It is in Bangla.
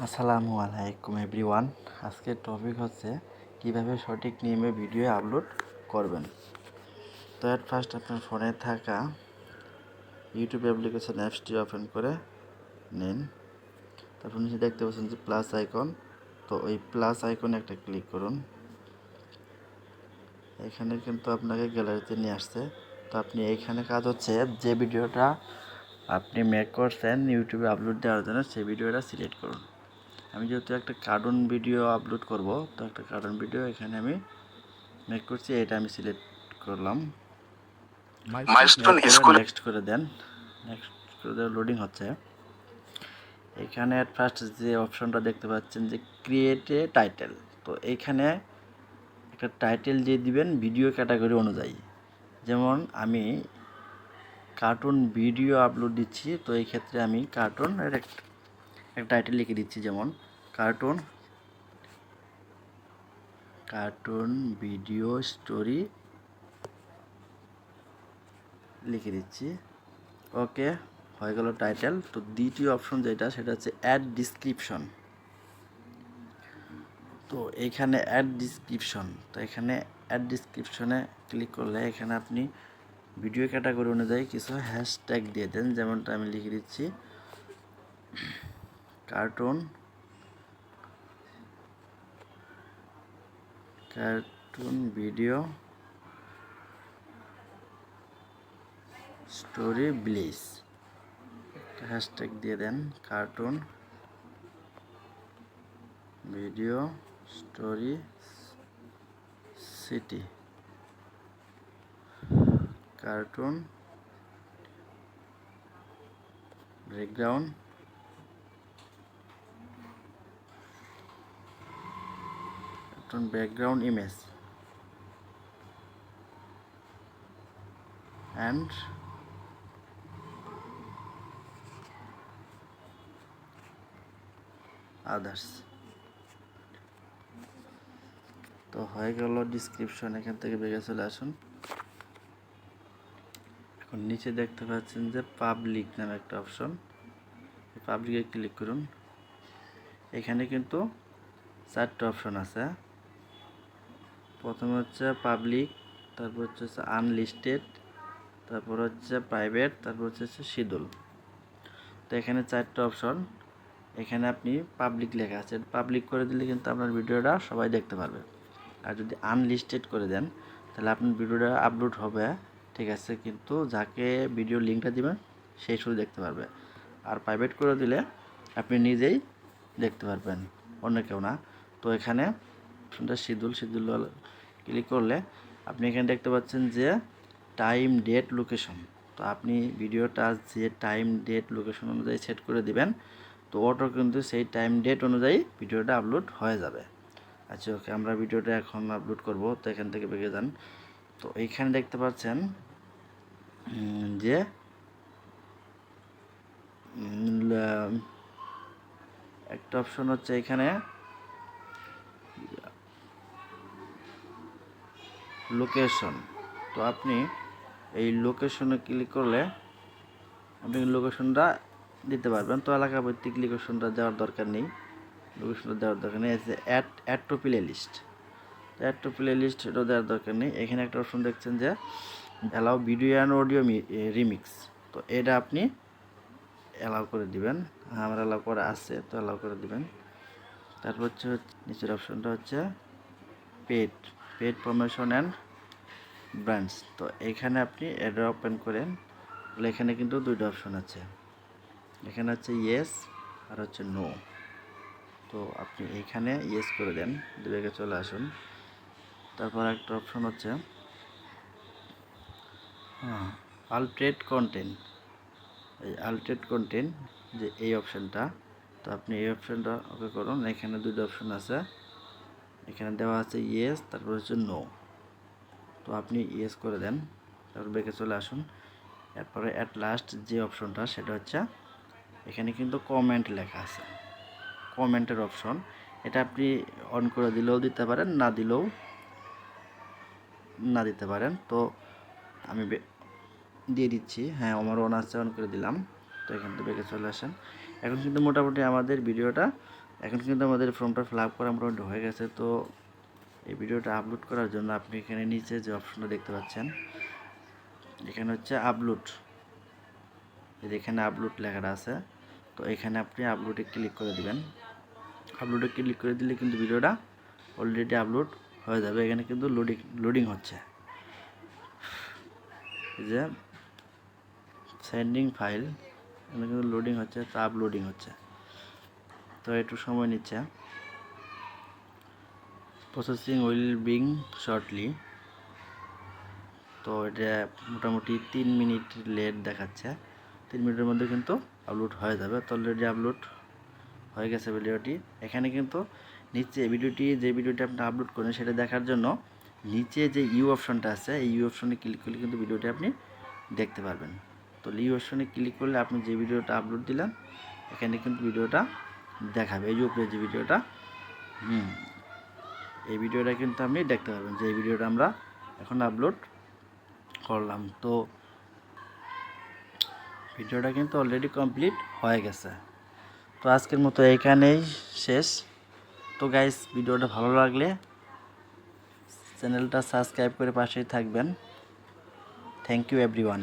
আসসালামু আলাইকুম এভরিওয়ান। আজকের টপিক হচ্ছে কিভাবে সঠিক নিয়মে ভিডিও আপলোড করবেন। তো এট ফার্স্ট আপনার ফোনে থাকা ইউটিউব অ্যাপ্লিকেশন অ্যাপসটি ওপেন করে নিন। তারপর নিচে দেখতে পাচ্ছেন যে প্লাস আইকন, তো ওই প্লাস আইকনে একটা ক্লিক করুন। এখানে কিন্তু আপনাকে গ্যালারিতে নিয়ে আসছে। তো আপনি এইখানে কাজ হচ্ছে যে ভিডিওটা আপনি মেক করছেন ইউটিউবে আপলোড দেওয়ার জন্য সেই ভিডিওটা সিলেক্ট করুন। আমি যেহেতু একটা কার্টুন ভিডিও আপলোড করব, তো একটা কার্টুন ভিডিও এখানে আমি মেক করছি, এটা আমি সিলেক্ট করলাম। নেক্সট করে দেন। নেক্সট করে দেন, লোডিং হচ্ছে। এখানে অ্যাট ফার্স্ট যে অপশনটা দেখতে পাচ্ছেন যে ক্রিয়েট এ টাইটেল, তো এইখানে একটা টাইটেল দিয়ে দিবেন ভিডিও ক্যাটাগরি অনুযায়ী। যেমন আমি কার্টুন ভিডিও আপলোড দিচ্ছি, তো এই ক্ষেত্রে আমি কার্টুন একটা টাইটেল লিখে দিচ্ছি, যেমন কার্টুন ভিডিও স্টোরি লিখে দিচ্ছি। ওকে, হয়ে গেল টাইটেল। তো দ্বিতীয় অপশন যেটা, সেটা হচ্ছে অ্যাড ডিসক্রিপশন। তো এইখানে অ্যাড ডিসক্রিপশন, তো এখানে অ্যাড ডিসক্রিপশনে ক্লিক করলে এখানে আপনি ভিডিও ক্যাটাগরি অনুযায়ী কিছু হ্যাশট্যাগ দিয়ে দেন। যেমনটা আমি লিখে দিচ্ছি cartoon video story village, hashtag দিয়ে then cartoon video story city, cartoon background image and others. তো হয়ে গেল ডিসক্রিপশন। এখান থেকে বেরিয়ে চলে আসুন। এখন নিচে দেখতে পাচ্ছেন যে পাবলিক নামে একটা অপশন, পাবলিকে ক্লিক করুন। এখানে কিন্তু 4টা অপশন আছে। প্রথমে হচ্ছে পাবলিক, তারপর হচ্ছে আনলিস্টেড, তারপর হচ্ছে প্রাইভেট, তারপর হচ্ছে শিডিউল। তো এখানে 4টা অপশন। এখানে আপনি পাবলিক লেখা আছে, পাবলিক করে দিলে কিন্তু আপনার ভিডিওটা সবাই দেখতে পারবে। আর যদি আনলিস্টেড করে দেন তাহলে আপনার ভিডিওটা আপলোড হবে, ঠিক আছে, কিন্তু যাকে ভিডিও লিঙ্কটা দিবেন সেই শুধু দেখতে পারবে। আর প্রাইভেট করে দিলে আপনি নিজেই দেখতে পারবেন, অন্য কেউ না। তো এখানে শিডিউল ক্লিক করলে আপনি এখানে দেখতে পাচ্ছেন যে টাইম ডেট লোকেশন। তো আপনি ভিডিওটা যে টাইম ডেট লোকেশন অনুযায়ী সেট করে দিবেন, তো অটো কিন্তু সেই টাইম ডেট অনুযায়ী ভিডিওটা আপলোড হয়ে যাবে। আচ্ছা, ওকে, আমরা ভিডিওটা এখন আপলোড করব। তো এখান থেকে বেরিয়ে যান। তো এইখানে দেখতে পাচ্ছেন যে একটা অপশন হচ্ছে এখানে লোকেশন। তো আপনি এই লোকেশনে ক্লিক করলে আপনি লোকেশনটা দিতে পারবেন। তো এলাকা ভিত্তিক লোকেশনটা দেওয়ার দরকার নেই, add to playlist. Add to playlist এটাও দেওয়ার দরকার নেই। এখানে একটা অপশন দেখছেন যে allow video and audio remix, তো এটা আপনি অ্যালাউ করে দিবেন। আমার অ্যালাউ করা আছে, তো অ্যালাউ করে দিবেন। তারপর হচ্ছে নিচের অপশনটা হচ্ছে পেড প্রমোশন অ্যান্ড ব্র্যান্ডস। তো এখানে আপনি এটা ওপেন করেন, তাহলে এখানে কিন্তু 2টা অপশন আছে। এখানে হচ্ছে ইয়েস আর হচ্ছে নো। তো আপনি এইখানে ইয়েস করে দেন, দিকে চলে আসুন। তারপর একটা অপশন হচ্ছে আলট্রেট কন্টেন্ট। এই আলট্রেট কন্টেন্ট যে এই অপশানটা, তো আপনি এই অপশানটা ওকে করুন। এখানে 2টা অপশন আছে, এখানে দেওয়া আছে ইয়েস, তারপর হচ্ছে নো। তো আপনি ইয়েস করে দেন, তারপর ব্যাকে চলে আসুন। এরপরে অ্যাট লাস্ট যে অপশনটা, সেটা হচ্ছে এখানে কিন্তু কমেন্ট লেখা আছে, কমেন্টের অপশন। এটা আপনি অন করে দিলেও দিতে পারেন, না দিলেও না দিতে পারেন। তো আমি দিয়ে দিচ্ছি, হ্যাঁ, আমার অন আছে, অন করে দিলাম। তো এখান থেকে ব্যাকে চলে আসেন। এখন কিন্তু মোটামুটি আমাদের ভিডিওটা এখন কিন্তু আমাদের ফর্মটা ফিল আপ করা মোটামুটি হয়ে গেছে। তো এই ভিডিওটা আপলোড করার জন্য আপনি এখানে নিচে যে অপশনটা দেখতে পাচ্ছেন, এখানে হচ্ছে আপলোড, এখানে আপলোড লেখাটা আছে। তো এখানে আপনি আপলোডে ক্লিক করে দিবেন। আপলোডে ক্লিক করে দিলে কিন্তু ভিডিওটা অলরেডি আপলোড হয়ে যাবে। এখানে কিন্তু লোডিং হচ্ছে, এই যে সেন্ডিং ফাইল, এখানে কিন্তু লোডিং হচ্ছে, তো আপলোডিং হচ্ছে, তো একটু সময় নিচ্ছে। Processing will being shortly. তো এটা মোটামুটি 3 মিনিট লেট দেখাচ্ছে। 3 মিনিটের মধ্যে কিন্তু আপলোড হয়ে যাবে। তো অলরেডি আপলোড হয়ে গেছে ভিডিওটি। এখানে কিন্তু নিচে যে ভিডিওটি আপনি আপলোড করেন সেটা দেখার জন্য নিচে যে ইউ অপশনটা আছে, এই ইউ অপশনে ক্লিক করলে কিন্তু ভিডিওটি আপনি দেখতে পারবেন। তো ইউ অপশনে ক্লিক করলে আপনি যে ভিডিওটা আপলোড দিলেন এখানে কিন্তু ভিডিওটা দেখাবে। এই যে উপরে যে ভিডিওটা, এই ভিডিওটা কিন্তু আপনি দেখতে পারবেন যে এই ভিডিওটা আমরা এখন আপলোড করলাম। তো ভিডিওটা কিন্তু অলরেডি কমপ্লিট হয়ে গেছে। তো আজকের মতো এখানেই শেষ। তো গাইস, ভিডিওটা ভালো লাগলে চ্যানেলটা সাবস্ক্রাইব করে পাশেই থাকবেন। Thank you everyone.